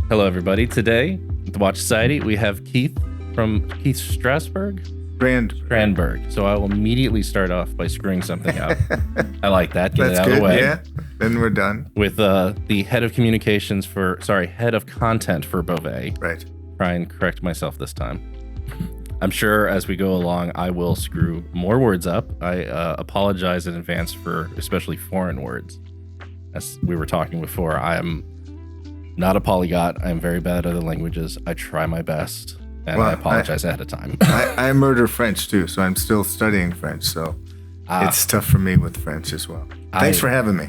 Hello, everybody. Today at the Watch Society, we have Keith from Strasberg? Strandberg. So I will immediately start off by screwing something up. I like that. Get it out of the way. Yeah, then we're done. With the head of head of content for Bovet. Right. Try and correct myself this time. I'm sure as we go along, I will screw more words up. I apologize in advance for especially foreign words. As we were talking before, I am not a polyglot. I am very bad at other languages. I try my best, and I apologize ahead of time. I murder French too, so I'm still studying French, so it's tough for me with French as well. Thanks for having me.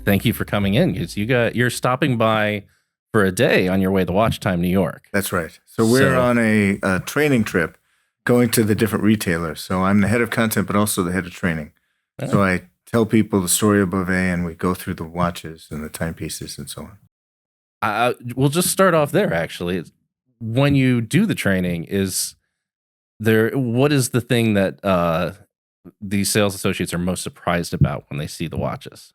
Thank you for coming in, because you're stopping by for a day on your way to Watch Time New York. That's right. So we're on a training trip going to the different retailers. So I'm the head of content, but also the head of training. Oh. So I tell people the story of Bovet, and we go through the watches and the timepieces and so on. We'll just start off there, actually. When you do the training, what is the thing that these sales associates are most surprised about when they see the watches?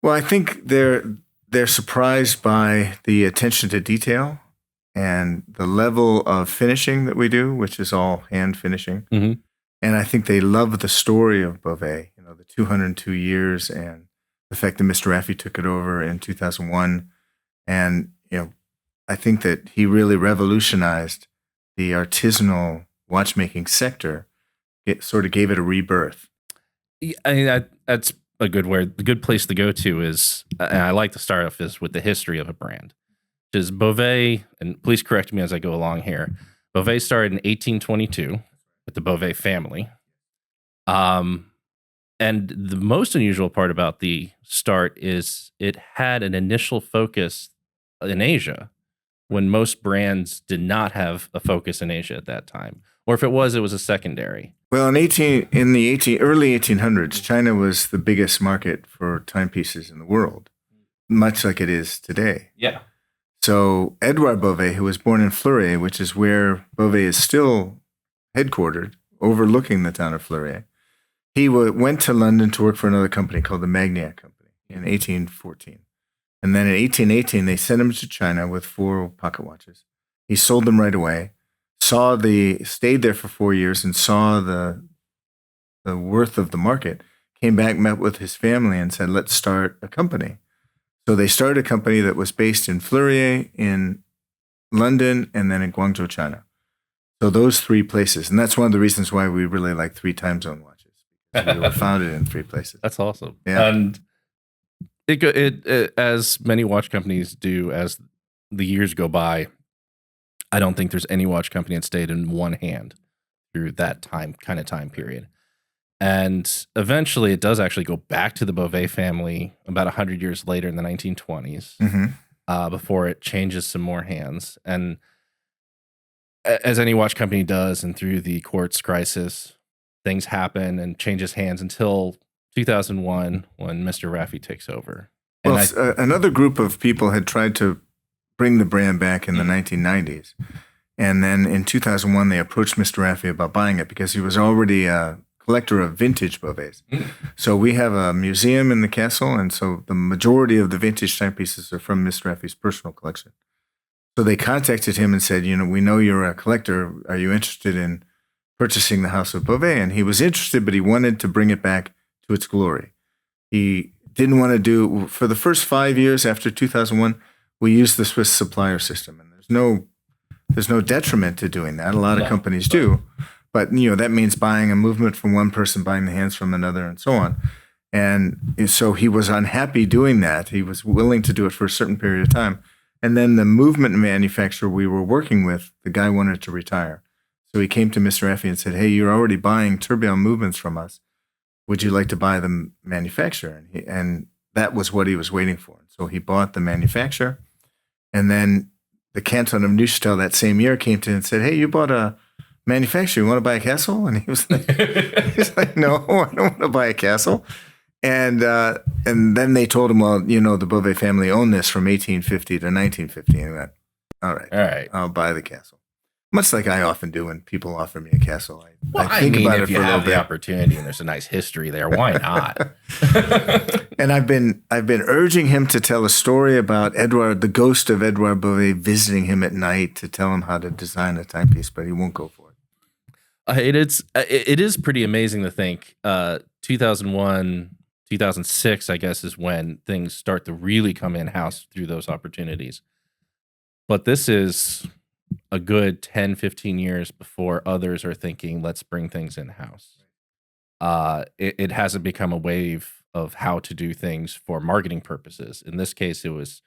Well, I think they're surprised by the attention to detail and the level of finishing that we do, which is all hand finishing. Mm-hmm. And I think they love the story of Bovet, the 202 years and the fact that Mr. Raffi took it over in 2001. And, I think that he really revolutionized the artisanal watchmaking sector. It sort of gave it a rebirth. I mean, that's a good place to go to is, and I like to start off is with the history of a brand. Which is Bovet, and please correct me as I go along here. Bovet started in 1822 with the Bovet family. And the most unusual part about the start is it had an initial focus in Asia, when most brands did not have a focus in Asia at that time. Or if it was a secondary. Well, in the early 1800s, China was the biggest market for timepieces in the world, much like it is today. Yeah. So Edouard Bovet, who was born in Fleury, which is where Bovet is still headquartered, overlooking the town of Fleury, he went to London to work for another company called the Magniac Company in 1814. And then in 1818, they sent him to China with 4 pocket watches. He sold them right away, stayed there for 4 years and saw the worth of the market, came back, met with his family and said, let's start a company. So they started a company that was based in Fleury, in London, and then in Guangzhou, China. So those 3 places. And that's one of the reasons why we really like 3 time zone watches. We were founded in 3 places. That's awesome. Yeah. And it as many watch companies do as the years go by, I don't think there's any watch company that stayed in one hand through that time period. And eventually it does actually go back to the Bovet family about 100 years later in the 1920s, before it changes some more hands. And as any watch company does, and through the quartz crisis, things happen and changes hands until 2001 when Mr. Raffi takes over. And another group of people had tried to bring the brand back in the 1990s. And then in 2001, they approached Mr. Raffi about buying it because he was already a collector of vintage Bovets. So we have a museum in the castle, and so the majority of the vintage timepieces are from Mr. Raffi's personal collection. So they contacted him and said, we know you're a collector. Are you interested in purchasing the House of Bovet? And he was interested, but he wanted to bring it back to its glory. He didn't want to do, for the first 5 years after 2001, we used the Swiss supplier system. And there's no detriment to doing that. A lot of companies do. But, that means buying a movement from one person, buying the hands from another, and so on. And so he was unhappy doing that. He was willing to do it for a certain period of time. And then the movement manufacturer we were working with, the guy wanted to retire. So he came to Mr. Raffi and said, hey, you're already buying tourbillon movements from us. Would you like to buy the manufacturer? And that was what he was waiting for. So he bought the manufacturer. And then the canton of Neuchâtel that same year came to him and said, hey, you bought a manufacturer. You want to buy a castle? And he was like, no, I don't want to buy a castle. And then they told him, well, the Bovet family owned this from 1850 to 1950. And he went, all right, I'll buy the castle. Much like I often do when people offer me a castle. I think mean, about if it you for a little have the bit. opportunity and there's a nice history there, why not? And I've been urging him to tell a story about Edouard, the ghost of Edouard Bovet, visiting him at night to tell him how to design a timepiece, but he won't go for it. It is pretty amazing to think 2001, 2006, I guess, is when things start to really come in-house through those opportunities. But this is a good 10, 15 years before others are thinking, let's bring things in-house. It hasn't become a wave of how to do things for marketing purposes. In this case, it was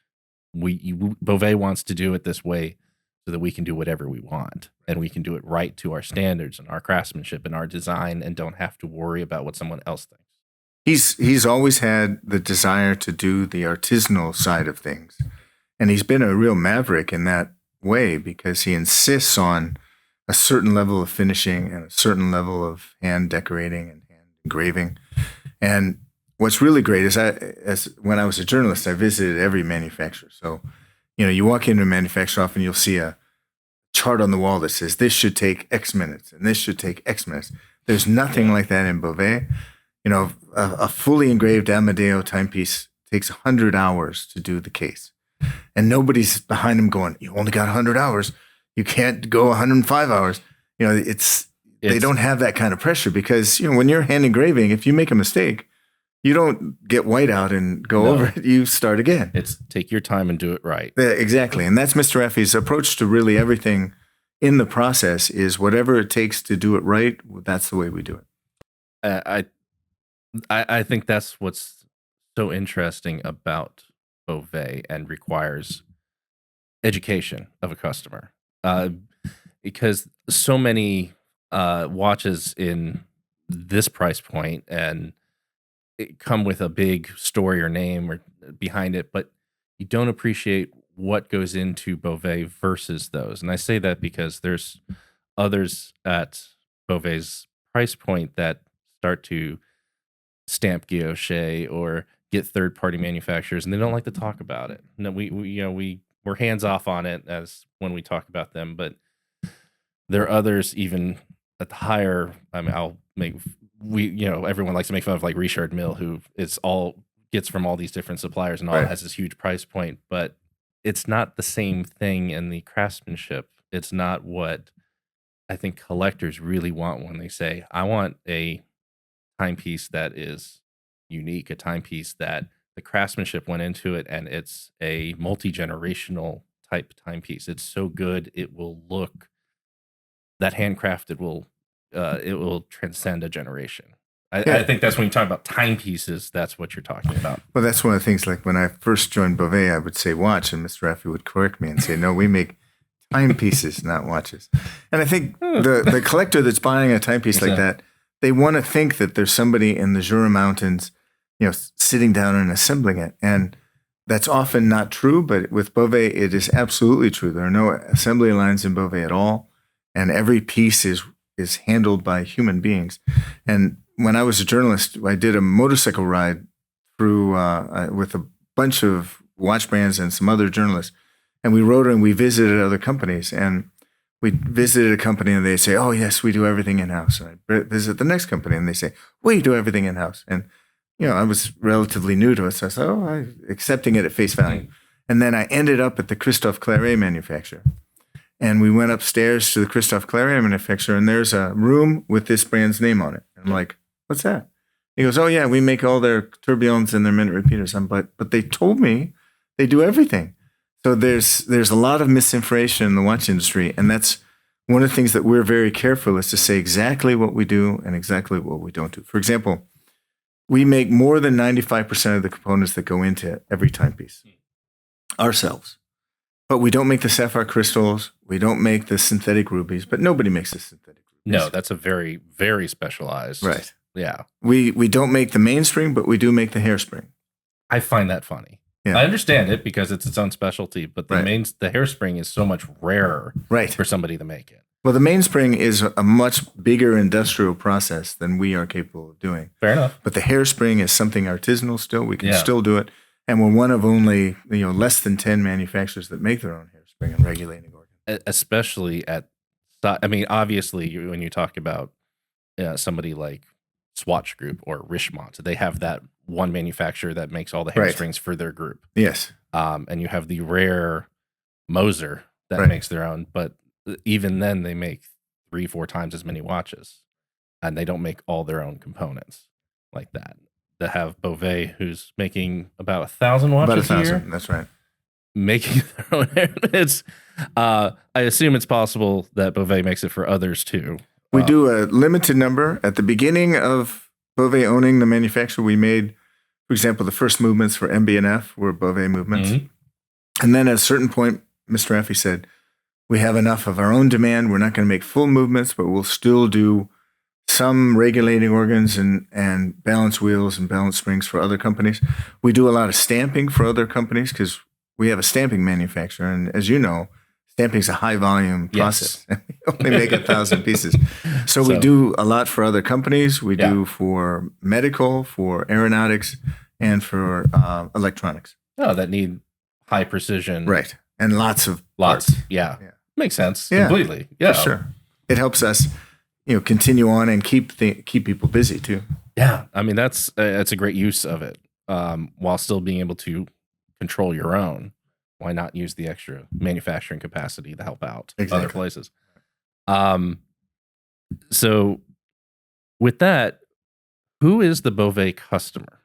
Bovet wants to do it this way so that we can do whatever we want and we can do it right to our standards and our craftsmanship and our design and don't have to worry about what someone else thinks. He's always had the desire to do the artisanal side of things. And he's been a real maverick in that way because he insists on a certain level of finishing and a certain level of hand decorating and hand engraving. And what's really great is when I was a journalist, I visited every manufacturer. So, you walk into a manufacturer often, you'll see a chart on the wall that says this should take X minutes and this should take X minutes. There's nothing like that in Bovet. A fully engraved Amadeo timepiece takes 100 hours to do the case. And nobody's behind him going, you only got 100 hours. You can't go 105 hours. They don't have that kind of pressure because, when you're hand engraving, if you make a mistake, you don't get white out and go over it. You start again. It's take your time and do it right. Yeah, exactly. And that's Mr. Raffy's approach to really everything in the process is whatever it takes to do it right. That's the way we do it. I think that's what's so interesting about Bovet and requires education of a customer because so many watches in this price point and it come with a big story or name or behind it, but you don't appreciate what goes into Bovet versus those. And I say that because there's others at Bovet's price point that start to stamp guilloche or get third-party manufacturers, and they don't like to talk about it. No, we're hands off on it as when we talk about them, but there are others even at the higher. I mean, everyone likes to make fun of like Richard Mille, who gets from all these different suppliers and all has this huge price point, but it's not the same thing in the craftsmanship. It's not what I think collectors really want when they say, I want a timepiece that is unique, a timepiece that the craftsmanship went into it, and it's a multi-generational type timepiece. It's so good, it will look that handcrafted it will transcend a generation. I think that's when you talk about timepieces, that's what you're talking about. Well, that's one of the things, like when I first joined Bovet, I would say watch, and Mr. Raffy would correct me and say, no, we make timepieces, not watches. And I think the collector that's buying a timepiece like that, they want to think that there's somebody in the Jura Mountains, sitting down and assembling it. And that's often not true, but with Bovet, it is absolutely true. There are no assembly lines in Bovet at all. And every piece is handled by human beings. And when I was a journalist, I did a motorcycle ride through with a bunch of watch brands and some other journalists. And we rode and we visited other companies. And we visited a company and they say, oh, yes, we do everything in-house. And I visit the next company and they say, we do everything in-house. And, I was relatively new to it. So I said, I'm accepting it at face value. And then I ended up at the Christophe Claret manufacturer. And we went upstairs to the Christophe Claret manufacturer and there's a room with this brand's name on it. And I'm like, what's that? He goes, oh, yeah, we make all their tourbillons and their minute repeaters. But they told me they do everything. So there's a lot of misinformation in the watch industry, and that's one of the things that we're very careful is to say exactly what we do and exactly what we don't do. For example, we make more than 95% of the components that go into every timepiece ourselves. But we don't make the sapphire crystals, we don't make the synthetic rubies, but nobody makes the synthetic rubies. No, that's a very, very specialized. Right. Yeah. We don't make the mainspring, but we do make the hairspring. I find that funny. Yeah. I understand it because it's its own specialty, but the hairspring is so much rarer for somebody to make it. Well, the mainspring is a much bigger industrial process than we are capable of doing. Fair enough. But the hairspring is something artisanal still. We can still do it. And we're one of only less than 10 manufacturers that make their own hairspring and regulating organ. Especially at So, I mean, obviously, when you talk about somebody like Swatch Group or Richemont, they have that one manufacturer that makes all the Right. hairsprings for their group. Yes. And you have the rare Moser that Right. makes their own, but even then they make 3-4 times as many watches, and they don't make all their own components like that. They have Bovet, who's making about 1,000 About watches a year, 1,000. That's right. making their own hair. It's I assume it's possible that Bovet makes it for others too. We do a limited number. At the beginning of Bovet owning the manufacturer, we made, for example, the first movements for MB&F were Bovet movements. Mhm. And then at a certain point, Mr. Affey said, we have enough of our own demand. We're not going to make full movements, but we'll still do some regulating organs and balance wheels and balance springs for other companies. We do a lot of stamping for other companies because we have a stamping manufacturer. And as you know, stamping is a high volume process. Yes. We only make 1,000 pieces. So we do a lot for other companies. We do for medical, for aeronautics, and for electronics. Oh, that need high precision. Right. And lots of parts. Yeah. Yeah. Makes sense. Yeah, Completely. Yeah. For sure. It helps us, continue on and keep people busy too. Yeah. I mean, that's a great use of it. While still being able to control your own. Why not use the extra manufacturing capacity to help out other places? So with that, who is the Bovet customer?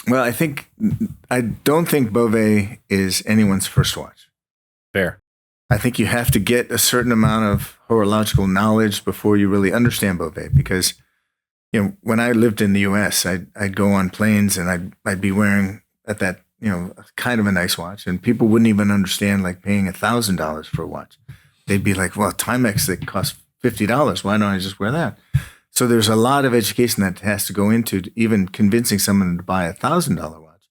Well, I don't think Bovet is anyone's first watch. Fair. I think you have to get a certain amount of horological knowledge before you really understand Bovet. Because, when I lived in the U.S., I'd go on planes and I'd be wearing at that, kind of a nice watch, and people wouldn't even understand like paying $1,000 for a watch. They'd be like, "Well, Timex that costs $50. Why don't I just wear that?" So there's a lot of education that has to go into even convincing someone to buy $1,000 watch.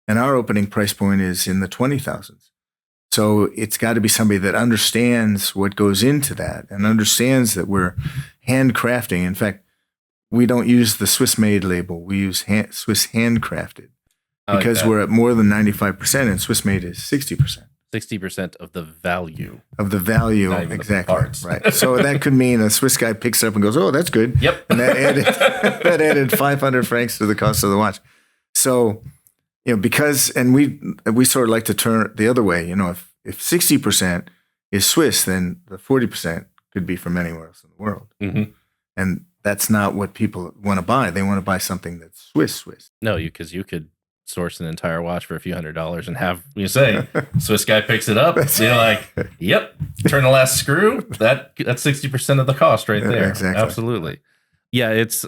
And our opening price point is in the 20,000s. So it's got to be somebody that understands what goes into that and understands that we're handcrafting. In fact, we don't use the Swiss made label. We use Swiss handcrafted because we're at more than 95% and Swiss made is 60%. 60% of the value. Of the value, Not even exactly. the parts. Right. So that could mean a Swiss guy picks it up and goes, "Oh, that's good." Yep. And that added 500 francs to the cost of the watch. So, because, and we sort of like to turn it the other way. If 60% is Swiss, then the 40% could be from anywhere else in the world. Mm-hmm. And that's not what people want to buy. They want to buy something that's Swiss. No, because you could source an entire watch for a few $100s and have Swiss guy picks it up. You're like, "Yep, turn the last screw. That's 60% of the cost right there." Exactly. Absolutely. Yeah, it's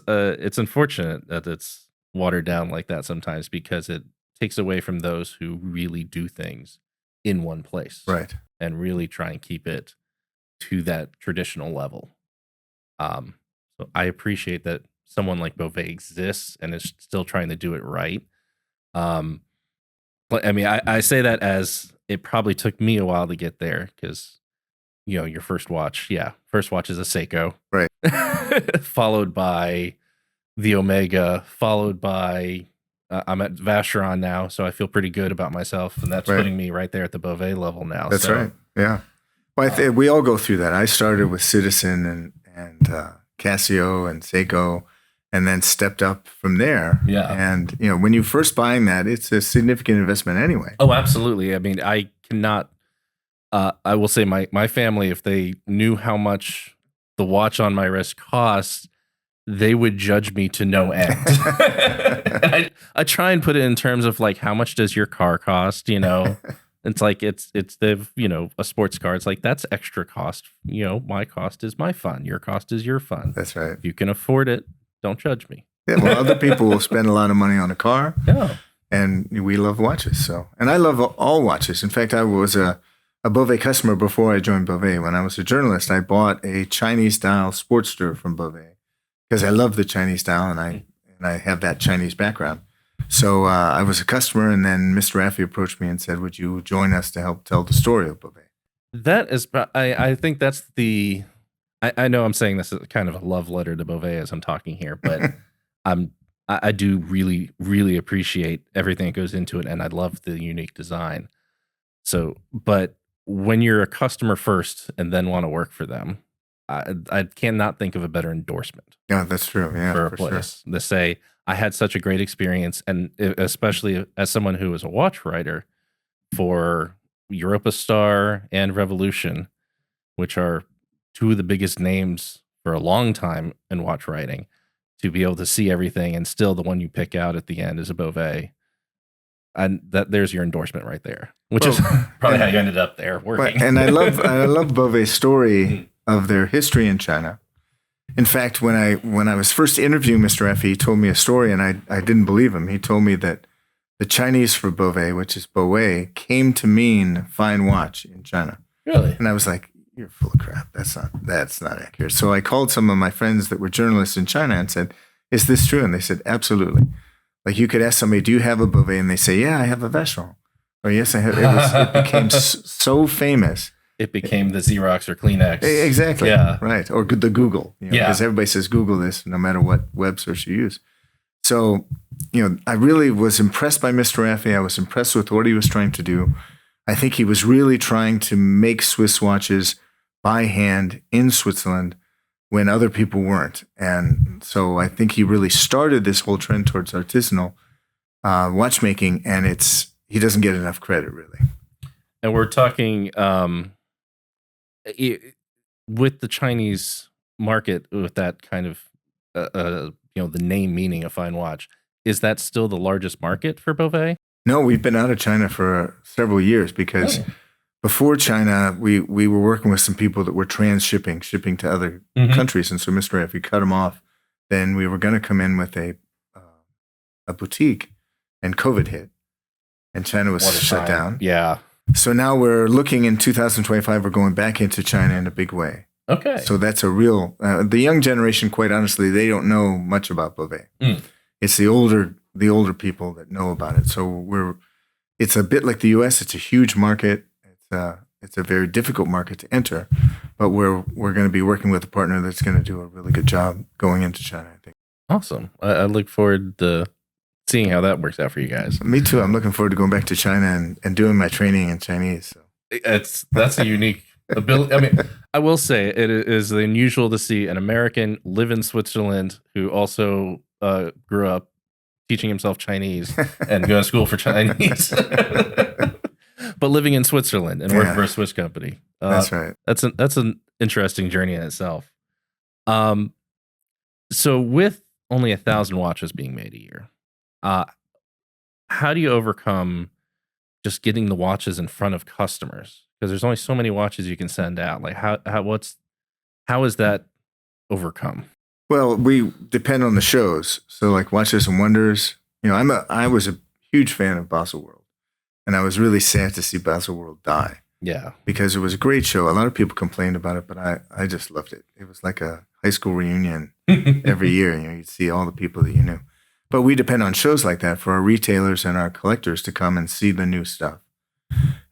unfortunate that it's watered down like that sometimes because it takes away from those who really do things in one place, Right. and really try and keep it to that traditional level. So I appreciate that someone like Bovet exists and is still trying to do it right. But I mean, I say that as it probably took me a while to get there because, your first watch is a Seiko. Right. Followed by the Omega, followed by, I'm at Vacheron now, so I feel pretty good about myself. And that's putting me right there at the Bovet level now. That's right. Yeah. Well, we all go through that. I started with Citizen and Casio and Seiko, and then stepped up from there. Yeah. And, when you're first buying that, it's a significant investment anyway. Oh, absolutely. I mean, I cannot, I will say my family, if they knew how much the watch on my wrist costs, they would judge me to no end. And I try and put it in terms of like, how much does your car cost? It's like, it's the, a sports car. It's like, that's extra cost. My cost is my fun. Your cost is your fun. That's right. If you can afford it, don't judge me. Yeah, well, other people will spend a lot of money on a car. Yeah. And we love watches. And I love all watches. In fact, I was a Bovet customer before I joined Bovet. When I was a journalist, I bought a Chinese style Sportster from Bovet because I love the Chinese style and I have that Chinese background. So I was a customer, and then Mr. Affey approached me and said, "Would you join us to help tell the story of Bovet?" That is, I think that's the. I know I'm saying this is kind of a love letter to Bovet as I'm talking here, but I do really, really appreciate everything that goes into it, and I love the unique design. So, but when you're a customer first and then want to work for them, I cannot think of a better endorsement Yeah, that's true. Yeah, for a for sure. place to say I had such a great experience, and especially as someone who is a watch writer for Europa Star and Revolution, which are two of the biggest names for a long time in watch writing, to be able to see everything and still the one you pick out at the end is a Bovet. And there's your endorsement right there, which is probably how you ended up there working. And I love Bovet's story of their history in China. In fact, when I was first interviewing Mr. Effie, he told me a story, and I didn't believe him. He told me that the Chinese for Bovet, which is Bovet, came to mean fine watch in China. Really? And I was like, "You're full of crap. That's not accurate." So I called some of my friends that were journalists in China and said, "Is this true?" And they said, "Absolutely." Like you could ask somebody, "Do you have a Bovet?" And they say, "Yeah, I have a Vacheron." Or "Yes, I have." It became so famous. It became the Xerox or Kleenex. Exactly. Yeah. Right. Or the Google. Because everybody says Google this, no matter what web search you use. So, I really was impressed by Mr. Effie. I was impressed with what he was trying to do. I think he was really trying to make Swiss watches by hand in Switzerland when other people weren't. And so I think he really started this whole trend towards artisanal watchmaking, and he doesn't get enough credit, really. And we're talking with the Chinese market, with that kind of the name meaning a fine watch. Is that still the largest market for Bovet? No, we've been out of China for several years because before China, we were working with some people that were shipping to other countries. And so Mr. F, we cut them off. Then we were going to come in with a boutique, and COVID hit, and China was shut down. Yeah. So now we're looking in 2025, we're going back into China in a big way. Okay. So that's a real, the young generation, quite honestly, they don't know much about Bovet. It's the older people that know about it. So it's a bit like the US. It's a huge market. It's a very difficult market to enter, but we're going to be working with a partner that's going to do a really good job going into China, I think. Awesome. I look forward to seeing how that works out for you guys. Me too. I'm looking forward to going back to China and doing my training in Chinese. So. That's a unique ability. I mean, I will say it is unusual to see an American live in Switzerland who also grew up teaching himself Chinese and go to school for Chinese, but living in Switzerland and working for a Swiss company. That's right. That's an interesting journey in itself. So with only 1,000 watches being made a year, how do you overcome just getting the watches in front of customers? Because there's only so many watches you can send out. Like how is that overcome? Well, we depend on the shows. So like Watches and Wonders, I was a huge fan of Baselworld, and I was really sad to see Baselworld die. Yeah. Because it was a great show. A lot of people complained about it, but I just loved it. It was like a high school reunion every year. You'd see all the people that you knew. But we depend on shows like that for our retailers and our collectors to come and see the new stuff.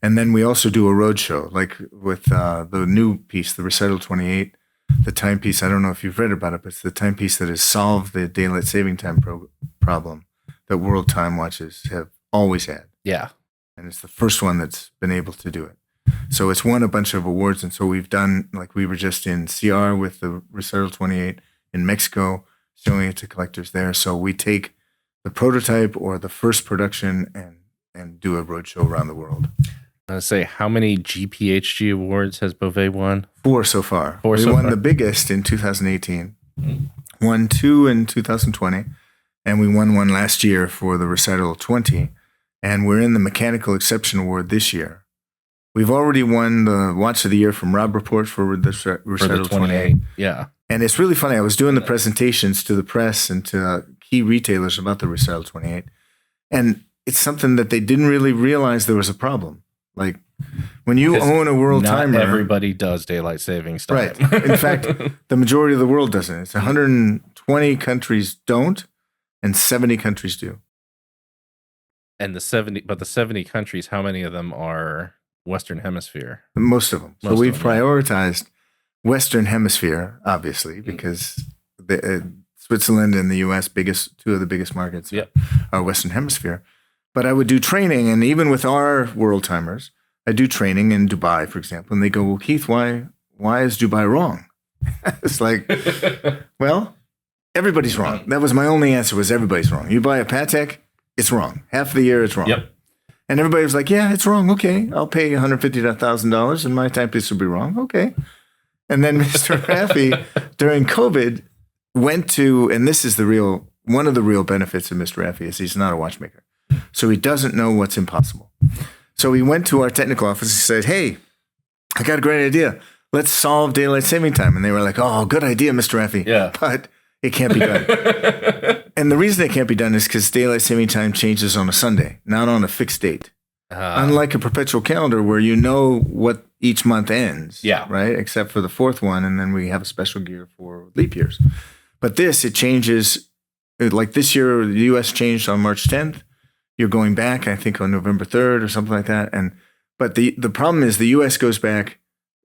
And then we also do a road show, like with the new piece, the Recital 28, the timepiece. I don't know if you've read about it, but it's the timepiece that has solved the daylight saving time problem that world time watches have always had. Yeah. And it's the first one that's been able to do it. So it's won a bunch of awards. And so we've done, like we were just in CR with the Recital 28 in Mexico, showing it to collectors there. So we take the prototype or the first production and do a roadshow around the world. I was say, how many GPHG awards has Bovet won? 4 so far. We won the biggest in 2018, won 2 in 2020, and we won 1 last year for the Recital 20. And we're in the Mechanical Exception Award this year. We've already won the Watch of the Year from Rob Report for the Recital 28. Yeah. And it's really funny. I was doing the presentations to the press and to key retailers about the Recital 28. And it's something that they didn't really realize there was a problem. Like when you own a world timer. Not everybody does daylight savings time. Right. In fact, the majority of the world doesn't. It's 120 countries don't, and 70 countries do. And the 70 countries, how many of them are Western Hemisphere? Most of them. So we've prioritized Western Hemisphere, obviously, because Switzerland and the U.S., two of the biggest markets are Western Hemisphere. But I would do training, and even with our world timers, I do training in Dubai, for example, and they go, "Well, Keith, why is Dubai wrong?" It's like, well, everybody's wrong. That was my only answer, was everybody's wrong. You buy a Patek, it's wrong. Half of the year, it's wrong. Yep. And everybody was like, yeah, it's wrong. Okay, I'll pay $150 to $1,000 and my timepiece will be wrong. Okay. And then Mr. Raffi, during COVID, went to, and this is one of the real benefits of Mr. Raffi is he's not a watchmaker. So he doesn't know what's impossible. So he went to our technical office and said, hey, I got a great idea. Let's solve daylight saving time. And they were like, oh, good idea, Mr. Raffi. Yeah. But it can't be done. And the reason it can't be done is because daylight saving time changes on a Sunday, not on a fixed date. Unlike a perpetual calendar where you know what each month ends. Yeah. Right? Except for the fourth one. And then we have a special gear for leap years. But it changes. Like this year, the U.S. changed on March 10th. You're going back, I think, on November 3rd or something like that. But the problem is the U.S. goes back,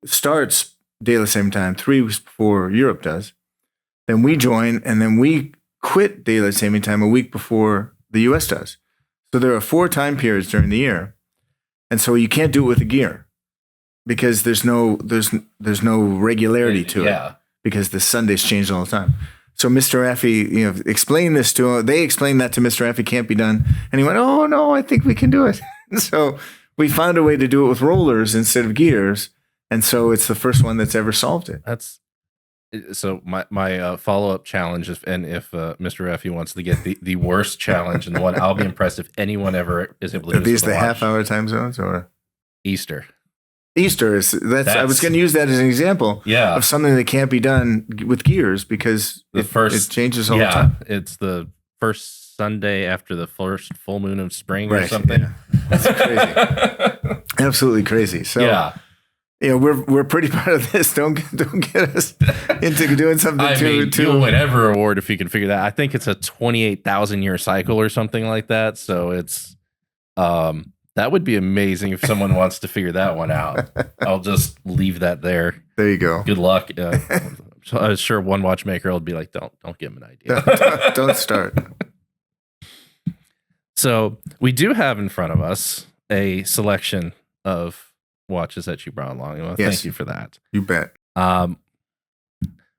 starts daylight saving time 3 weeks before Europe does. Then we join, and then we quit daylight saving time a week before the U.S. does. So there are 4 time periods during the year, and so you can't do it with a gear because there's no regularity to it because the Sundays change all the time. So Mr. Raffi, explained this to him. They explained that to Mr. Raffi, can't be done, and he went, "Oh no, I think we can do it." So we found a way to do it with rollers instead of gears, and so it's the first one that's ever solved it. So my follow-up challenge, if Mr. Raffi wants to get the worst challenge and the one, I'll be impressed if anyone ever is able to do this. Are these the half-hour time zones or Easter? Easter is I was going to use that as an example of something that can't be done with gears because it changes all the time. It's the first Sunday after the first full moon of spring or something. Yeah. That's crazy. Absolutely crazy. So we're pretty proud of this. Don't get us into doing something you'll win every award if you can figure that. I think it's a 28,000 year cycle or something like that. So it's that would be amazing if someone wants to figure that one out. I'll just leave that there. There you go. Good luck. I'm sure one watchmaker will be like, don't give him an idea. Don't start. So we do have in front of us a selection of watches that you brought along. Well, yes. Thank you for that. You bet.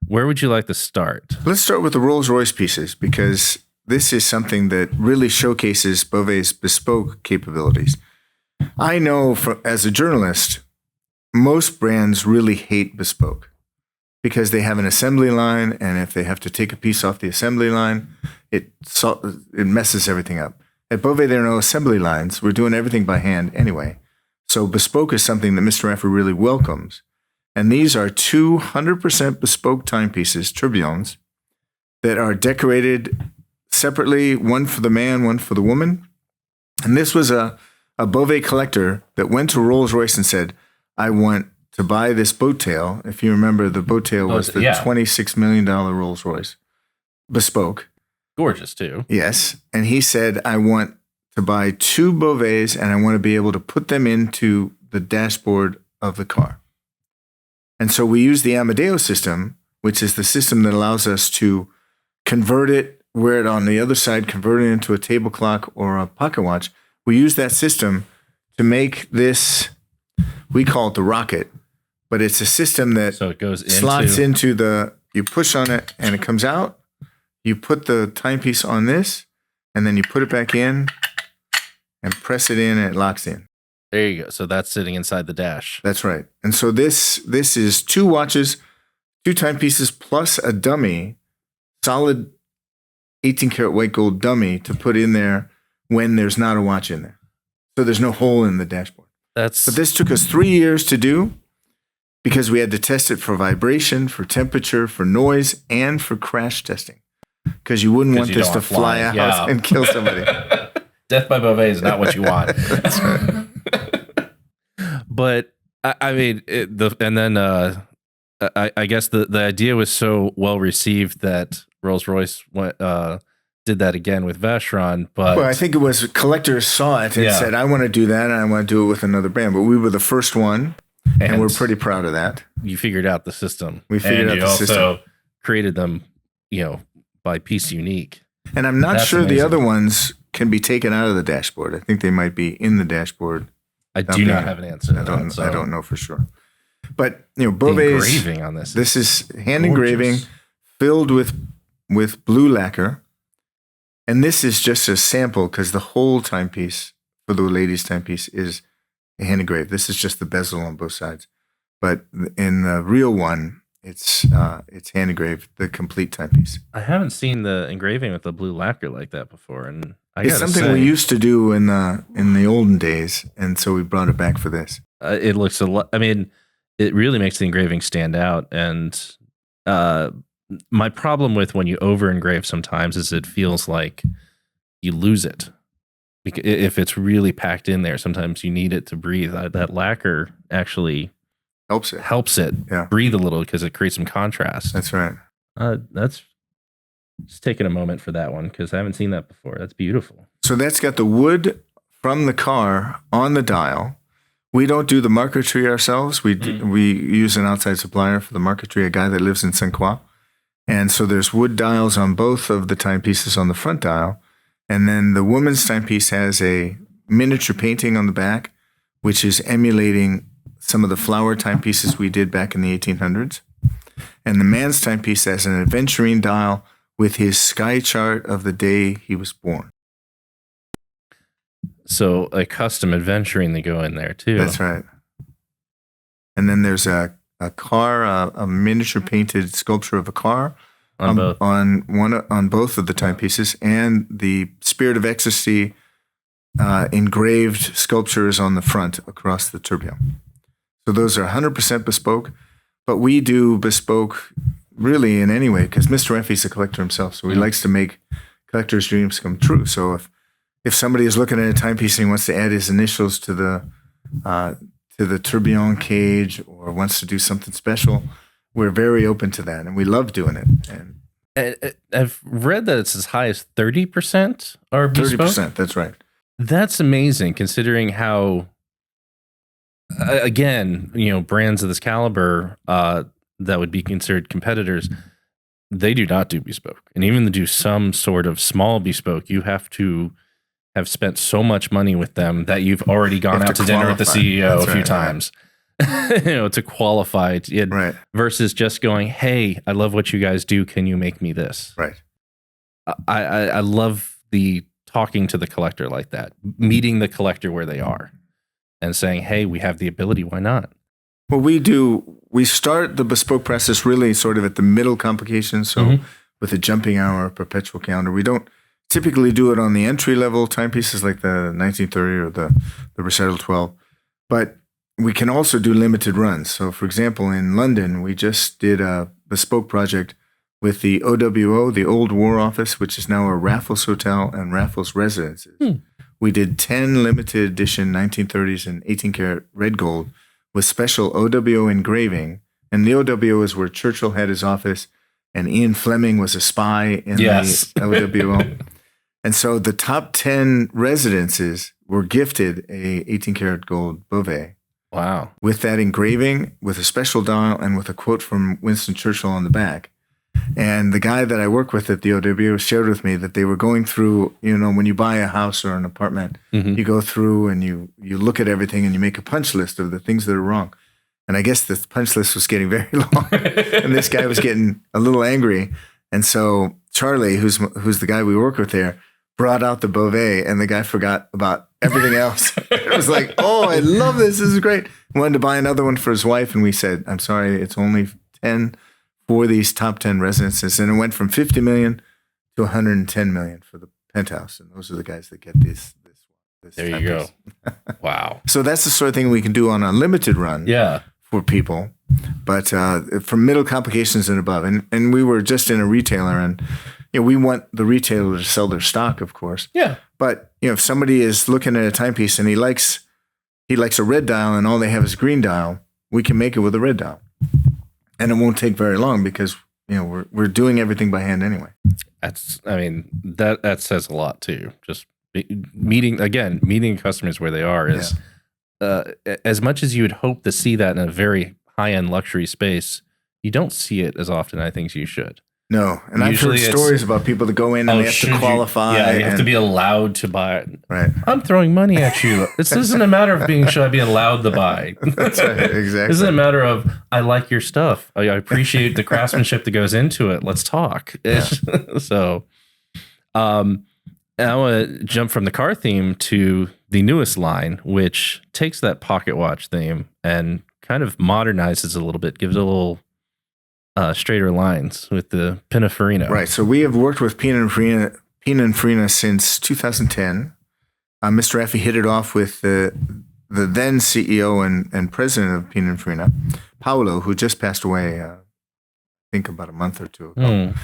Where would you like to start? Let's start with the Rolls Royce pieces because this is something that really showcases Bovet's bespoke capabilities. I know as a journalist, most brands really hate bespoke because they have an assembly line, and if they have to take a piece off the assembly line, it messes everything up. At Bovet, there are no assembly lines. We're doing everything by hand anyway. So bespoke is something that Mr. Raffi really welcomes. And these are 200% bespoke timepieces, tourbillons, that are decorated separately, one for the man, one for the woman. And this was a Bovet collector that went to Rolls Royce and said, I want to buy this boat tail. If you remember, the boat tail was the $26 million Rolls Royce. Bespoke. Gorgeous, too. Yes. And he said, I want to buy 2 Bovets, and I want to be able to put them into the dashboard of the car. And so we use the Amadeus system, which is the system that allows us to convert it, wear it on the other side, convert it into a table clock or a pocket watch. We use that system to make this, we call it the rocket, but it's a system that slots into you push on it and it comes out. You put the timepiece on this, and then you put it back in and press it in, and it locks in. There you go. So that's sitting inside the dash. That's right. And so this is 2 watches, 2 timepieces, plus a dummy, solid 18-karat white gold dummy to put in there when there's not a watch in there. So there's no hole in the dashboard. But this took us 3 years to do because we had to test it for vibration, for temperature, for noise, and for crash testing. Because you wouldn't want this to fly out and kill somebody. Death by Bovet is not what you want. That's right. But I mean, I guess the idea was so well received that Rolls Royce did that again with Vacheron. But I think it was collectors saw it and said, "I want to do that, and I want to do it with another brand." But we were the first one, and we're pretty proud of that. You figured out the system. We figured out the system. You also created them, by piece unique. And I'm not sure the other ones can be taken out of the dashboard. I think they might be in the dashboard. I do not have an answer. I don't know for sure. But The Bovet's engraving on this. this is hand gorgeous. engraving filled with blue lacquer, and this is just a sample because the whole timepiece for the lady's timepiece is hand engraved. This is just the bezel on both sides, but in the real one, it's hand engraved, the complete timepiece. I haven't seen the engraving with the blue lacquer like that before, and It's something we used to do in the olden days, and so we brought it back for this. It looks a lot. I mean, it really makes the engraving stand out. And my problem with when you over engrave sometimes is it feels like you lose it. If it's really packed in there, sometimes you need it to breathe. That lacquer actually Helps it. Yeah. breathe a little because it creates some contrast. That's right. That's just taking a moment for that one because I haven't seen that before. That's beautiful. So that's got the wood from the car on the dial. We don't do the marquetry ourselves. We use an outside supplier for the marquetry, a guy that lives in Saint Croix. And so there's wood dials on both of the timepieces on the front dial. And then the woman's timepiece has a miniature painting on the back, which is emulating some of the flower timepieces we did back in the 1800s. And the man's timepiece has an adventuring dial with his sky chart of the day he was born. So a custom adventuring they go in there too. That's right. And then there's a car, a miniature painted sculpture of a car On both. on both of the timepieces, and the Spirit of Ecstasy engraved sculptures on the front across the tourbillon. So those are 100% bespoke, but we do bespoke really in any way because Mr. Effie's a collector himself, so he likes to make collectors' dreams come true. So if somebody is looking at a timepiece and he wants to add his initials to the tourbillon cage or wants to do something special, we're very open to that, and we love doing it. And I've read that it's as high as 30% are bespoke. 30%, that's right. That's amazing considering how, again, brands of this caliber that would be considered competitors, they do not do bespoke. And even to do some sort of small bespoke, you have to have spent so much money with them that you've already gone out to dinner with the CEO a few times. To qualify it, Right. versus just going, hey, I love what you guys do. Can you make me this? Right. I love the talking to the collector like that, meeting the collector where they are and saying, hey, we have the ability. Why not? Well, we start the bespoke process really sort of at the middle complication. So with a jumping hour, perpetual calendar, we don't typically do it on the entry level timepieces like the 1930 or the Recital 12, but we can also do limited runs. So for example, in London, we just did a bespoke project with the OWO, the Old War Office, which is now a Raffles Hotel and Raffles Residences. We did 10 limited edition 1930s and 18 karat red gold with special OWO engraving. And the OWO is where Churchill had his office and Ian Fleming was a spy in the OWO. And so the top 10 residences were gifted a 18 karat gold Bovet. Wow. With that engraving, with a special dial, and with a quote from Winston Churchill on the back. And the guy that I work with at the OWO shared with me that they were going through, when you buy a house or an apartment, you go through and you look at everything and you make a punch list of the things that are wrong. And I guess the punch list was getting very long. And this guy was getting a little angry. And so Charlie, who's the guy we work with there, brought out the Bovet, and the guy forgot about everything else. It was like, oh, I love this. This is great. He wanted to buy another one for his wife, and we said, I'm sorry, it's only 10 for these top 10 residences. And it went from 50 million to 110 million for the penthouse. And those are the guys that get this There you go. Wow. So that's the sort of thing we can do on a limited run for people. But for middle complications and above. And we were just in a retailer, and we want the retailer to sell their stock, of course. Yeah. But if somebody is looking at a timepiece and he likes a red dial and all they have is green dial, we can make it with a red dial. And it won't take very long because we're doing everything by hand anyway. That says a lot too. Just meeting customers where they are is as much as you would hope to see that in a very high-end luxury space, you don't see it as often. I think you should. No, and Usually I've heard it's- stories about people that go in and they have should to you- qualify. you have to be allowed to buy it. Right. I'm throwing money at you. This isn't a matter of should I be allowed to buy. That's right, exactly. This isn't a matter of I like your stuff. I appreciate the craftsmanship that goes into it. Let's talk. So, and I want to jump from the car theme to the newest line, which takes that pocket watch theme and kind of modernizes it a little bit, gives it a little straighter lines with the Pininfarina. Right. So we have worked with Pininfarina since 2010. Mr. Raffi hit it off with the then CEO and president of Pininfarina, Paolo, who just passed away, I think about a month or two ago.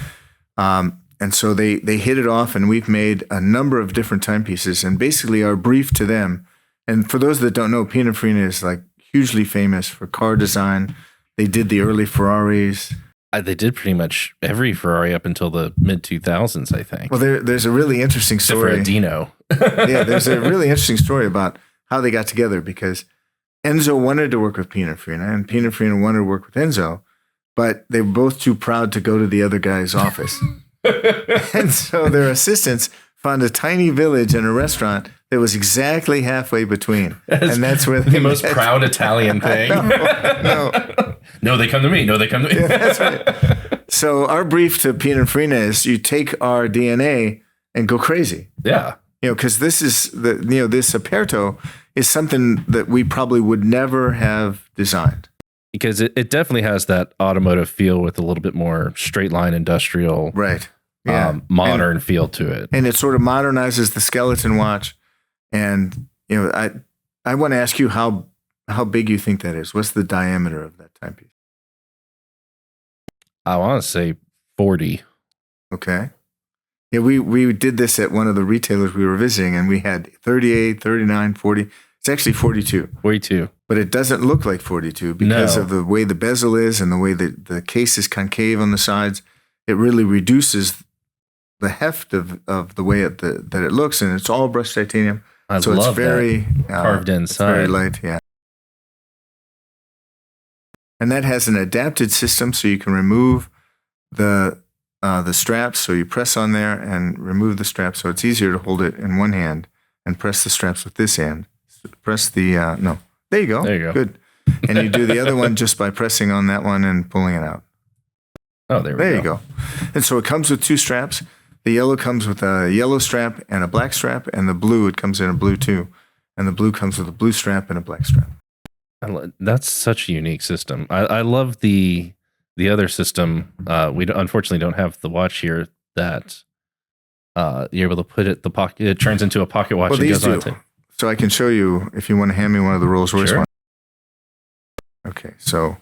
And so they hit it off, and we've made a number of different timepieces. And basically our brief to them, and for those that don't know, Pininfarina is like hugely famous for car design. They did the early Ferraris. They did pretty much every Ferrari up until the mid 2000s, I think. Well, there's a really interesting Except story. for a Dino. Yeah, there's a really interesting story about how they got together, because Enzo wanted to work with Pininfarina and Pininfarina wanted to work with Enzo, but they were both too proud to go to the other guy's office. And so their assistants found a tiny village and a restaurant that was exactly halfway between. And that's where The most proud Italian thing. No. No, they come to me. No, they come to me. Yeah, that's right. So our brief to Pininfarina is you take our DNA and go crazy. Yeah. Because this is this aperto is something that we probably would never have designed. Because it definitely has that automotive feel with a little bit more straight line industrial, Right. Yeah. modern feel to it. And it sort of modernizes the skeleton watch. And I want to ask you how big you think that is. What's the diameter of that timepiece? I want to say 40. Okay. Yeah, we did this at one of the retailers we were visiting, and we had 38, 39, 40. It's actually 42. 42. But it doesn't look like 42 because No. of the way the bezel is and the way that the case is concave on the sides. It really reduces the heft of the way that it looks, and it's all brushed titanium. I So love it's very that. Carved It's very inside. light, yeah. And that has an adapted system, so you can remove the straps. So you press on there and remove the straps, so it's easier to hold it in one hand and press the straps with this hand. Press the no. There you go. There you go. Good. And you do the other one just by pressing on that one and pulling it out. Oh, there we There go. you go. And so it comes with two straps. The yellow comes with a yellow strap and a black strap, and the blue, it comes in a blue too. And the blue comes with a blue strap and a black strap. That's such a unique system. I love the other system. We unfortunately don't have the watch here that you're able to put it, it turns into a pocket watch. Well, and these goes on do. to. So I can show you if you want to hand me one of the Rolls Royce Sure. ones. Okay, so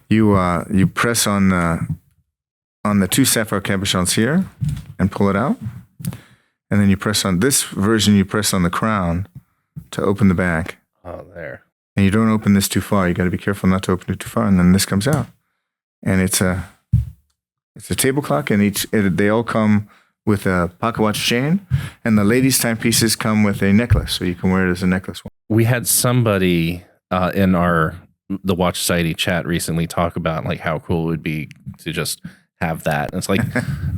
you press on the two sapphire cabochons here and pull it out. And then you press on this version, you press on the crown to open the back. Oh, there. And you don't open this too far. You got to be careful not to open it too far. And then this comes out. And it's a table clock, and they all come with a pocket watch chain. And the ladies' timepieces come with a necklace, so you can wear it as a necklace. We had somebody in the Watch Society chat recently talk about like how cool it would be to just have that. And it's like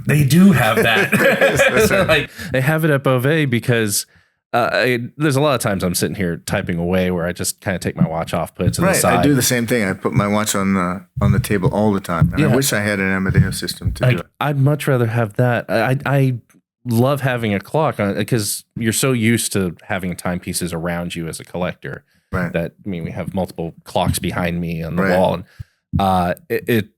they do have that. That's right. Like they have it at Bovet because there's a lot of times I'm sitting here typing away where I just kind of take my watch off, put it to the Right, side. I do the same thing. I put my watch on the table all the time. And I Yeah. wish I had an Amadeus system to do it. I'd much rather have that. I love having a clock on because you're so used to having timepieces around you as a collector. Right. That we have multiple clocks behind me on the Right. wall, and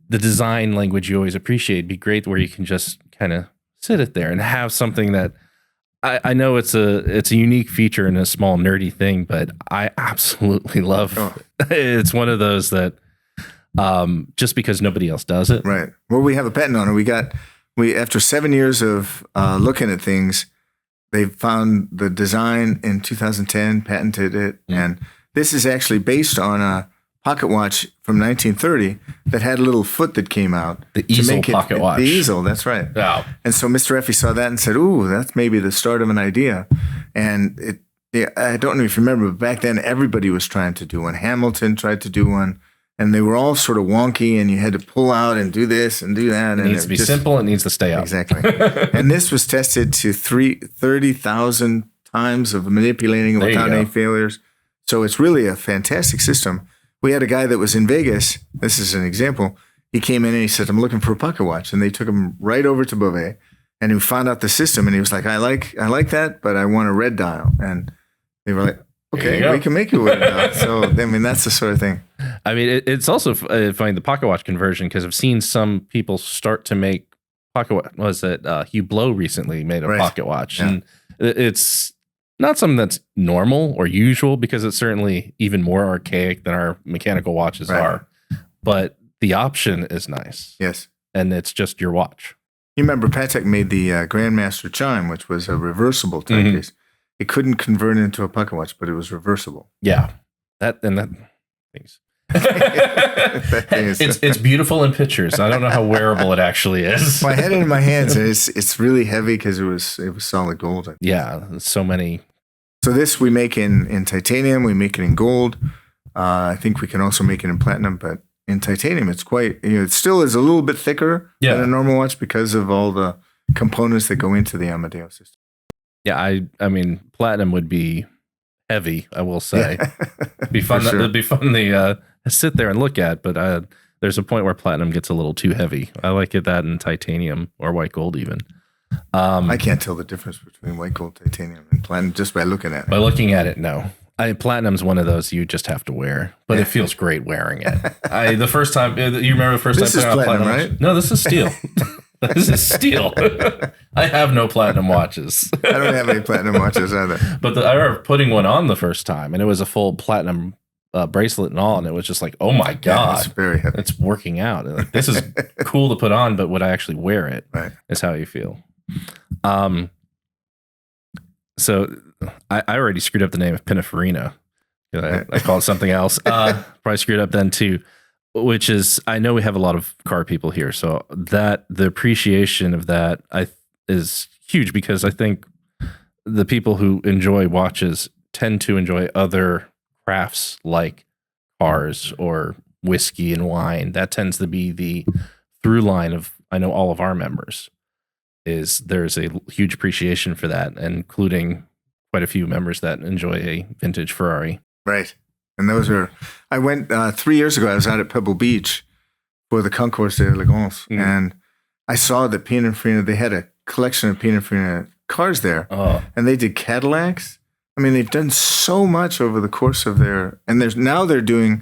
the design language you always appreciate. It'd be great where you can just kind of sit it there and have something that I know it's a unique feature and a small nerdy thing, but I absolutely love. Oh. It's one of those that just because nobody else does it. Right. Well, we have a patent on it. We after 7 years of looking at things, they found the design in 2010, patented it, and this is actually based on a pocket watch from 1930 that had a little foot that came out. The easel pocket watch. The easel, that's right. Wow. And so Mr. Effie saw that and said, "Ooh, that's maybe the start of an idea." And I don't know if you remember, but back then everybody was trying to do one. Hamilton tried to do one. and they were all sort of wonky, and you had to pull out and do this and do that. It needs to be simple. It needs to stay up. Exactly. And this was tested to 30,000 times of manipulating without any failures. So it's really a fantastic system. We had a guy that was in Vegas. This is an example. He came in and he said, I'm looking for a pocket watch. And they took him right over to Bovet, and he found out the system, and he was like, I like that, but I want a red dial. And they were like, okay, we can make you a red dial. So, I mean, that's the sort of thing. I mean, it's also funny, the pocket watch conversion, because I've seen some people start to make pocket watch. Was it Hugh Blow recently made a pocket watch? Yeah. And it's not something that's normal or usual, because it's certainly even more archaic than our mechanical watches are. But the option is nice. Yes. And it's just your watch. You remember Patek made the Grandmaster Chime, which was a reversible timepiece. It couldn't convert into a pocket watch, but it was reversible. Yeah. That things. It's beautiful in pictures. I don't know how wearable it actually is. I had it in my hands, and it's really heavy because it was solid gold. Yeah, so many. So this we make in titanium. We make it in gold. I think we can also make it in platinum, but in titanium, it's quite. It still is a little bit thicker than a normal watch because of all the components that go into the Amadeo system. Yeah, I mean, platinum would be heavy, I will say. It'd be fun. It'd be fun to sit there and look at, but there's a point where platinum gets a little too heavy. I like it that in titanium or white gold even. I can't tell the difference between white gold, titanium, and platinum just by looking at it. By looking at it, no. Platinum's one of those you just have to wear, but it feels great wearing it. The first time, you remember the first time? This is platinum, right? No, this is steel. This is steel. I have no platinum watches. I don't have any platinum watches either. But I remember putting one on the first time, and it was a full platinum bracelet and all, and it was just like, oh my God. It's very heavy. It's working out. Like, this is cool to put on, but would I actually wear it? Right. Is how you feel. So I already screwed up the name of Pininfarina. I call it something else. Probably screwed up then too. Which is, I know we have a lot of car people here, so that the appreciation of that is huge, because I think the people who enjoy watches tend to enjoy other crafts like cars or whiskey and wine. That tends to be the through line of, I know, all of our members, is there's a huge appreciation for that, including quite a few members that enjoy a vintage Ferrari. Right. And those are, I went 3 years ago, I was out at Pebble Beach for the Concours d'Elegance, and I saw that Pininfarina, they had a collection of Pininfarina cars there, and they did Cadillacs. I mean, they've done so much over the course of and now they're doing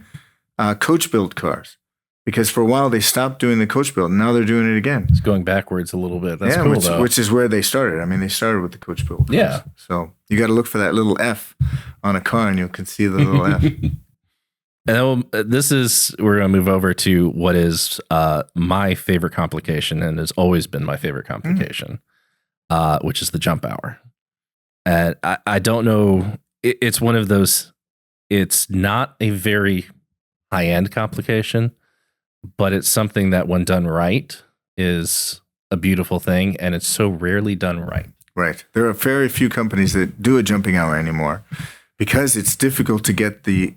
coach-built cars, because for a while they stopped doing the coach-built, and now they're doing it again. It's going backwards a little bit. That's cool, though. Which is where they started. I mean, they started with the coach-built cars. Yeah. So you got to look for that little F on a car, and you can see the little F. And we're going to move over to what is my favorite complication, and has always been my favorite complication, which is the jump hour. And I don't know, it's one of those, it's not a very high-end complication, but it's something that when done right is a beautiful thing, and it's so rarely done right. Right. There are very few companies that do a jumping hour anymore, because it's difficult to get the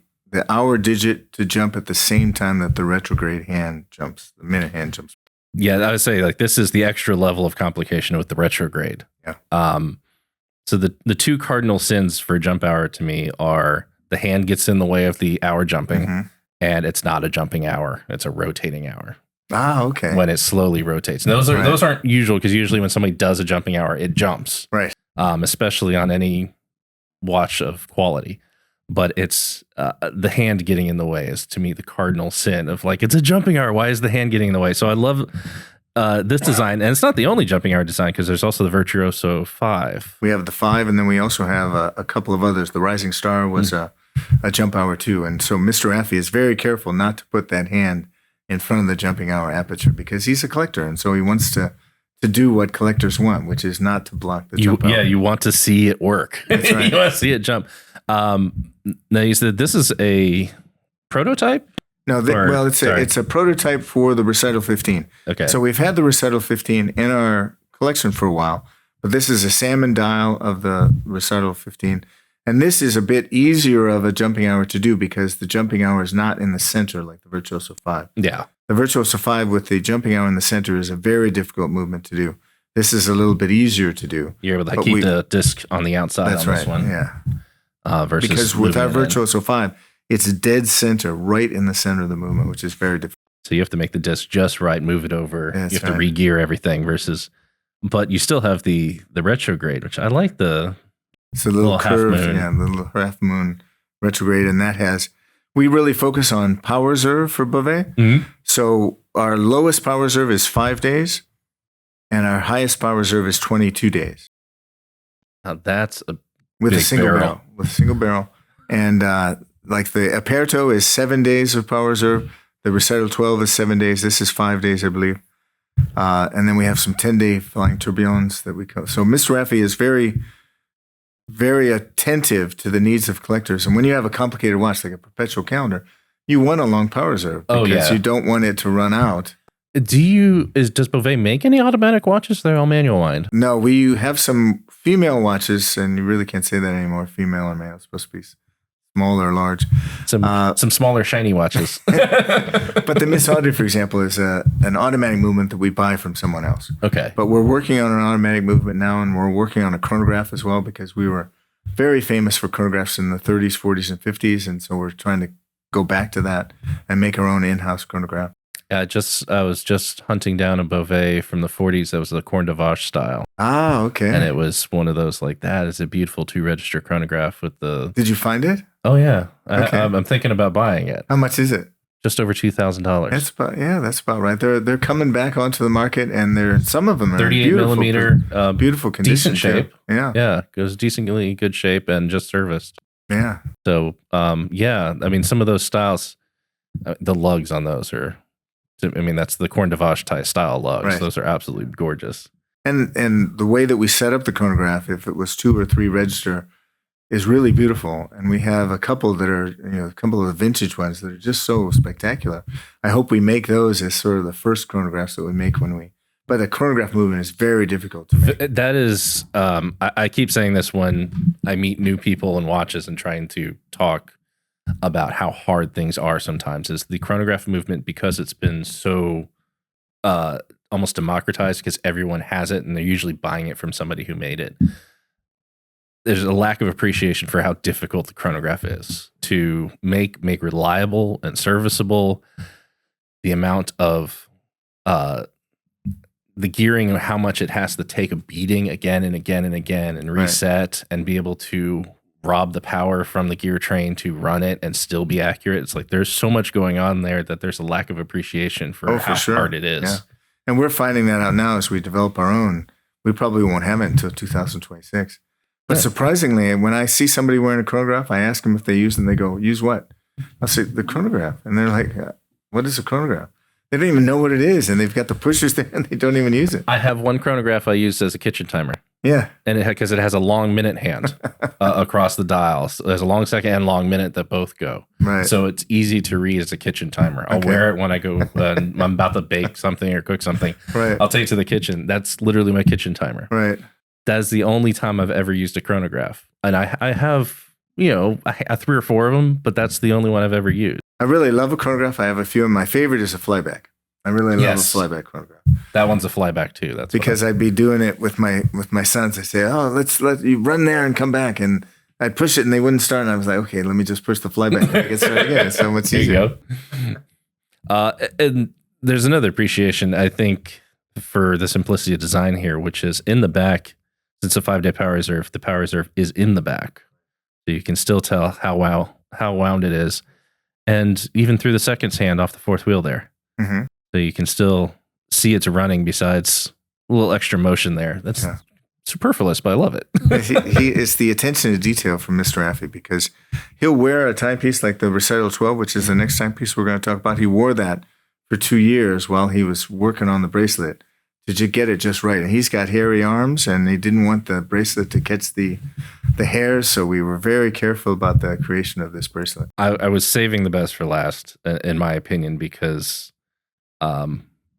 hour digit to jump at the same time that the retrograde hand jumps, the minute hand jumps. Yeah, I would say, like, this is the extra level of complication with the retrograde. Yeah. So the two cardinal sins for jump hour to me are the hand gets in the way of the hour jumping, and it's not a jumping hour; it's a rotating hour. Ah, okay. When it slowly rotates. And those aren't usual, because usually when somebody does a jumping hour, it jumps. Right. Especially on any watch of quality. But it's the hand getting in the way is, to me, the cardinal sin of, like, it's a jumping hour. Why is the hand getting in the way? So I love this design. And it's not the only jumping hour design, because there's also the Virtuoso 5. We have the 5, and then we also have a couple of others. The Rising Star was a jump hour too. And so Mr. Affy is very careful not to put that hand in front of the jumping hour aperture, because he's a collector, and so he wants to do what collectors want, which is not to block the jump hour. Yeah, you want to see it work. That's right. You want to see it jump. Now, you said this is a prototype? No, it's a prototype for the Recital 15. Okay. So we've had the Recital 15 in our collection for a while, but this is a salmon dial of the Recital 15, And this is a bit easier of a jumping hour to do because the jumping hour is not in the center like the Virtuoso 5. Yeah. The Virtuoso 5 with the jumping hour in the center is a very difficult movement to do. This is a little bit easier to do. You're able to keep the disc on the outside on this one. Yeah. Versus because with our Virtuoso 5, it's dead center, right in the center of the movement, which is very difficult. So you have to make the disc just right, move it over. That's you have to re-gear everything but you still have the retrograde, which I like It's a little curve, the little half moon retrograde, and we really focus on power reserve for Bovet. Mm-hmm. So our lowest power reserve is 5 days, and our highest power reserve is 22 days. Now that's with a single barrel. With a single barrel, and like the Aperto is 7 days of power reserve. The Recital 12 is 7 days. This is 5 days, I believe. And then we have some 10-day flying tourbillons that we call. So Mr. Raffi is very, very attentive to the needs of collectors. And when you have a complicated watch like a perpetual calendar, you want a long power reserve because you don't want it to run out. Does Bovet make any automatic watches? They're all manual wind. No, we have some female watches, and you really can't say that anymore. Female or male, it's supposed to be small or large. Some smaller shiny watches. But the Miss Audrey, for example, is an automatic movement that we buy from someone else. Okay. But we're working on an automatic movement now, and we're working on a chronograph as well because we were very famous for chronographs in the 30s, 40s, and 50s, and so we're trying to go back to that and make our own in-house chronograph. I was just hunting down a Bovet from the 40s. That was the Corne de Vache style. Ah, okay. And it was one of those like that is a beautiful 2-register chronograph with the. Did you find it? Oh yeah, okay. I'm thinking about buying it. How much is it? Just over $2,000. That's about right. They're coming back onto the market, and some of them are 38 millimeter, beautiful condition, decent shape. Yeah, goes decently good shape and just serviced. Yeah. So I mean some of those styles, the lugs on those are. I mean, that's the Corne de Vache style lugs. Right. Those are absolutely gorgeous. And the way that we set up the chronograph, if it was 2 or 3 register, is really beautiful. And we have a couple that are, a couple of the vintage ones that are just so spectacular. I hope we make those as sort of the first chronographs that we make but the chronograph movement is very difficult to make. That is, I keep saying this when I meet new people in watches and trying to talk about how hard things are sometimes is the chronograph movement, because it's been so almost democratized because everyone has it and they're usually buying it from somebody who made it. There's a lack of appreciation for how difficult the chronograph is to make reliable and serviceable. The amount of the gearing and how much it has to take a beating again and again and again and reset and be able to rob the power from the gear train to run it and still be accurate. It's like there's so much going on there that there's a lack of appreciation for how hard it is. Yeah. And we're finding that out now as we develop our own. We probably won't have it until 2026. But surprisingly, when I see somebody wearing a chronograph, I ask them if they use them. They go, use what? I'll say, the chronograph. And they're like, what is a chronograph? They don't even know what it is. And they've got the pushers there and they don't even use it. I have one chronograph I used as a kitchen timer. Yeah. And because it has a long minute hand across the dials. There's a long second and long minute that both go. Right. So it's easy to read as a kitchen timer. I'll wear it when I go, I'm about to bake something or cook something. Right. I'll take it to the kitchen. That's literally my kitchen timer. Right. That's the only time I've ever used a chronograph. And I have, I have 3 or 4 of them, but that's the only one I've ever used. I really love a chronograph. I have a few, and my favorite is a flyback. I really love a flyback chronograph. That one's a flyback too. That's because I'd be doing it with my sons. I say, "Oh, let's let you run there and come back," and I'd push it and they wouldn't start. And I was like, "Okay, let me just push the flyback and I can start again." It's so much easier. There you go. And there's another appreciation I think for the simplicity of design here, which is in the back. Since a 5-day power reserve, the power reserve is in the back, so you can still tell how wound it is, and even through the seconds hand off the 4th wheel there. Mm-hmm. So you can still see it's running besides a little extra motion there. That's superfluous, but I love it. he is the attention to detail from Mr. Affy because he'll wear a timepiece like the Recital 12, which is the next timepiece we're going to talk about. He wore that for 2 years while he was working on the bracelet to get it just right. And he's got hairy arms and he didn't want the bracelet to catch the hairs. So we were very careful about the creation of this bracelet. I was saving the best for last, in my opinion, because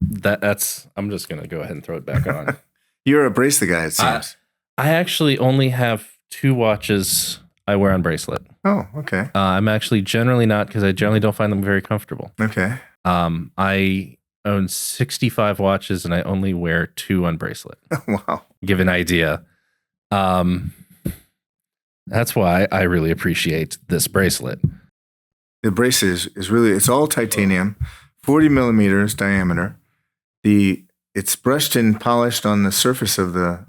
that's I'm just gonna go ahead and throw it back on. You're a bracelet guy, it seems. I actually only have 2 watches I wear on bracelet. Oh, okay. I'm actually generally not, because I generally don't find them very comfortable. Okay. I own 65 watches and I only wear 2 on bracelet. Wow. Give an idea. That's why I really appreciate this bracelet. The bracelet is really, it's all titanium, 40 millimeters diameter. It's brushed and polished on the surface of the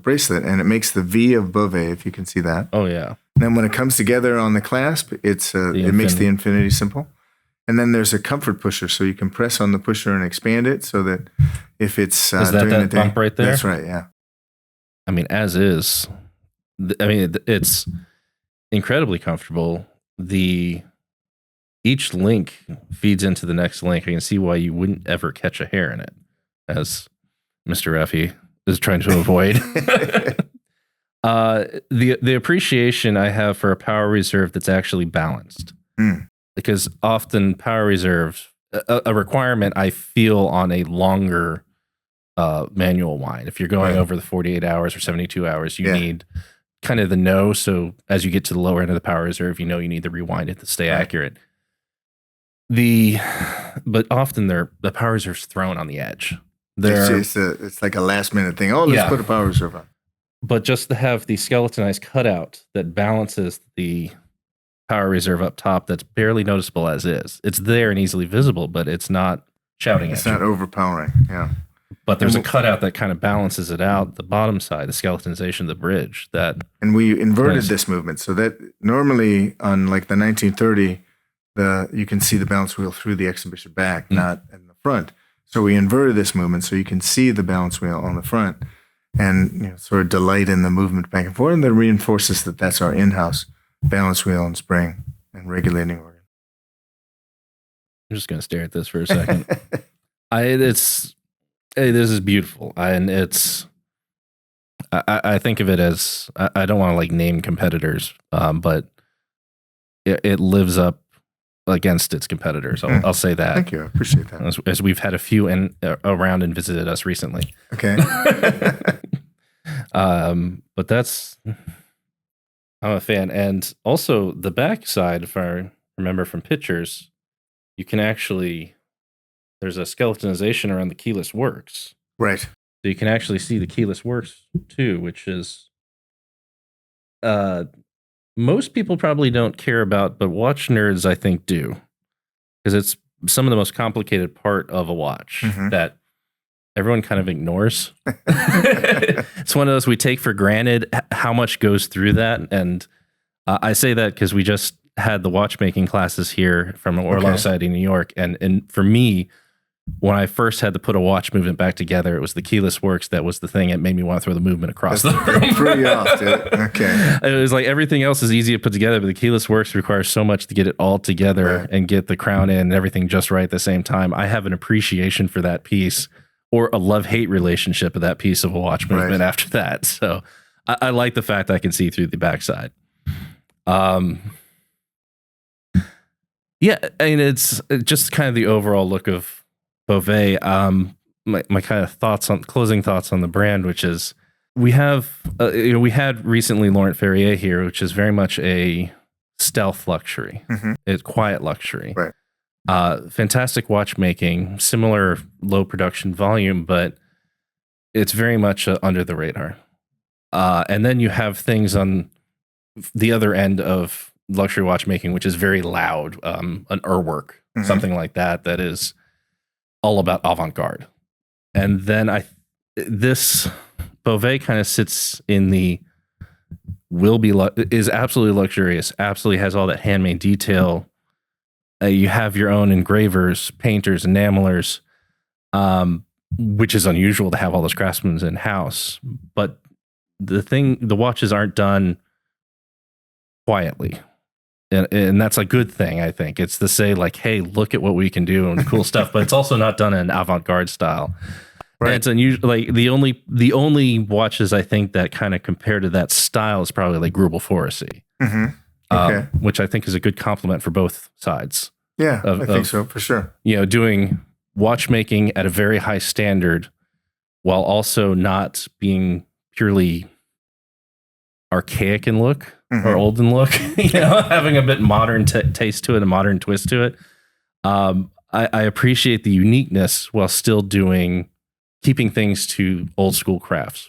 bracelet, and it makes the V of Bovet, if you can see that. Oh yeah. And then when it comes together on the clasp, it makes the infinity symbol. And then there's a comfort pusher, so you can press on the pusher and expand it, so that if it's is that during the day, bump right there? That's right. Yeah. I mean, as is. I mean, it's incredibly comfortable. Each link feeds into the next link. I can see why you wouldn't ever catch a hair in it, as Mr. Raffi is trying to avoid. The appreciation I have for a power reserve that's actually balanced, because often power reserves, a requirement I feel on a longer manual wind. If you're going over the 48 hours or 72 hours, you need kind of the no. So as you get to the lower end of the power reserve, you need to rewind it to stay accurate. But often the power reserve's thrown on the edge. It's like a last minute thing. Oh, let's put a power reserve on. But just to have the skeletonized cutout that balances the power reserve up top, that's barely noticeable as is. It's there and easily visible, but it's not shouting It's at not you. overpowering. Yeah. But there's a cutout that kind of balances it out. The bottom side, the skeletonization of the bridge. And we inverted this movement so that normally on like the 1930, you can see the balance wheel through the exhibition back, not in the front. So we inverted this movement so you can see the balance wheel on the front, and sort of delight in the movement back and forth. And that reinforces that that's our in-house balance wheel and spring and regulating organ. I'm just going to stare at this for a second. This is beautiful, and I think of it as, I don't want to like name competitors, but it lives up against its competitors. I'll say that. Thank you, I appreciate that. As we've had a few around and visited us recently. Okay. But I'm a fan, and also the back side, if I remember from pictures, you can actually. There's a skeletonization around the keyless works. Right. So you can actually see the keyless works too, which is most people probably don't care about, but watch nerds I think do. Because it's some of the most complicated part of a watch that everyone kind of ignores. It's one of those we take for granted how much goes through that. And I say that because we just had the watchmaking classes here from Orlando Society in New York. And for me, when I first had to put a watch movement back together, it was the keyless works that was the thing that made me want to throw the movement across the room. Pretty off, dude. Okay. It was like everything else is easy to put together, but the keyless works requires so much to get it all together and get the crown in and everything just right at the same time. I have an appreciation for that piece, or a love-hate relationship of that piece of a watch movement after that. So I like the fact I can see through the backside. Yeah, I mean, it's just kind of the overall look of Bovet. My kind of closing thoughts on the brand, which is we have, we had recently Laurent Ferrier here, which is very much a stealth luxury. It's quiet luxury. Right. Fantastic watchmaking, similar low production volume, but it's very much under the radar. And then you have things on the other end of luxury watchmaking, which is very loud, an Urwerk, something like that, that is all about avant-garde. And then this Bovet kind of sits in the is absolutely luxurious, absolutely has all that handmade detail. You have your own engravers, painters, enamelers, which is unusual to have all those craftsmen in-house. But the watches aren't done quietly. And that's a good thing, I think. It's to say, like, hey, look at what we can do and cool stuff, but it's also not done in avant-garde style. Right. And it's unusual. Like the only watches I think that kind of compare to that style is probably like Grubel Foresi, which I think is a good compliment for both sides. Yeah, I think so, for sure. Doing watchmaking at a very high standard while also not being purely archaic in look or old in look, having a bit modern taste to it, a modern twist to it. I appreciate the uniqueness while still keeping things to old school crafts.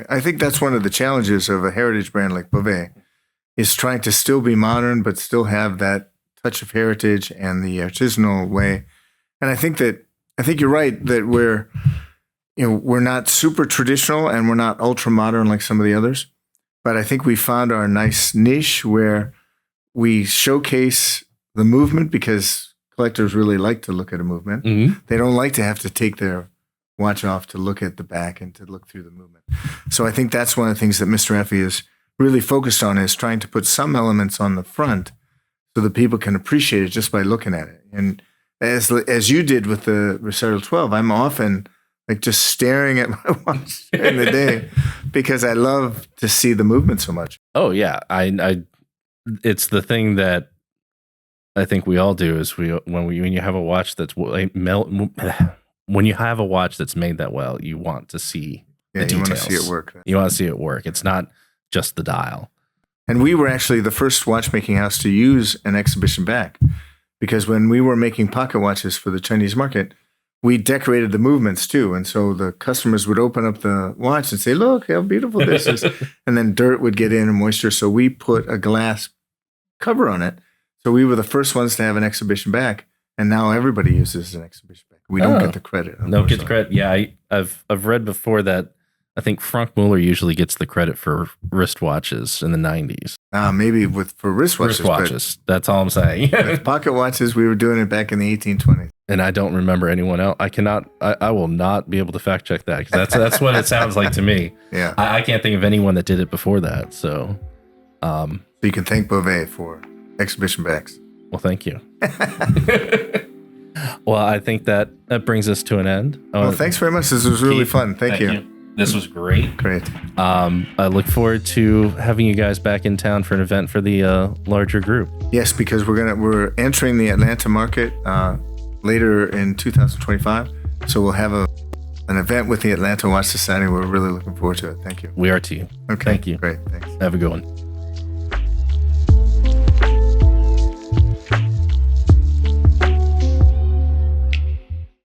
I think that's one of the challenges of a heritage brand like Bovet, is trying to still be modern, but still have that touch of heritage and the artisanal way. And I think you're right that we're not super traditional and we're not ultra modern like some of the others, but I think we found our nice niche where we showcase the movement, because collectors really like to look at a movement. Mm-hmm. They don't like to have to take their watch off to look at the back and to look through the movement. So I think that's one of the things that Mr. Effie is really focused on, is trying to put some elements on the front so that people can appreciate it just by looking at it. And as you did with the Recital 12, I'm often like just staring at my watch in the day because I love to see the movement so much. Oh yeah, it's the thing that I think we all do is when you have a watch that's when you have a watch that's made that well, you want to see the details. You want to see it work. You want to see it work. It's not just the dial. And we were actually the first watchmaking house to use an exhibition back, because when we were making pocket watches for the Chinese market, we decorated the movements too. And so the customers would open up the watch and say, look how beautiful this is. And then dirt would get in and moisture. So we put a glass cover on it. So we were the first ones to have an exhibition back. And now everybody uses an exhibition back. We don't get the credit. Don't get the credit. Yeah, I've read before that I think Frank Muller usually gets the credit for wristwatches in the 90s. Maybe for wristwatches. Wristwatches. That's all I'm saying. With pocket watches, we were doing it back in the 1820s. And I don't remember anyone else. I will not be able to fact check that, because that's what it sounds like to me. Yeah. I can't think of anyone that did it before that. So you can thank Bovet for exhibition backs. Well, thank you. Well, I think that brings us to an end. Well, thanks very much. This was really fun. Thank you. This was great. Great. I look forward to having you guys back in town for an event for the larger group. Yes, because we're entering the Atlanta market later in 2025. So we'll have an event with the Atlanta Watch Society. We're really looking forward to it. Thank you. We are too. Okay. Thank you. Great. Thanks. Have a good one.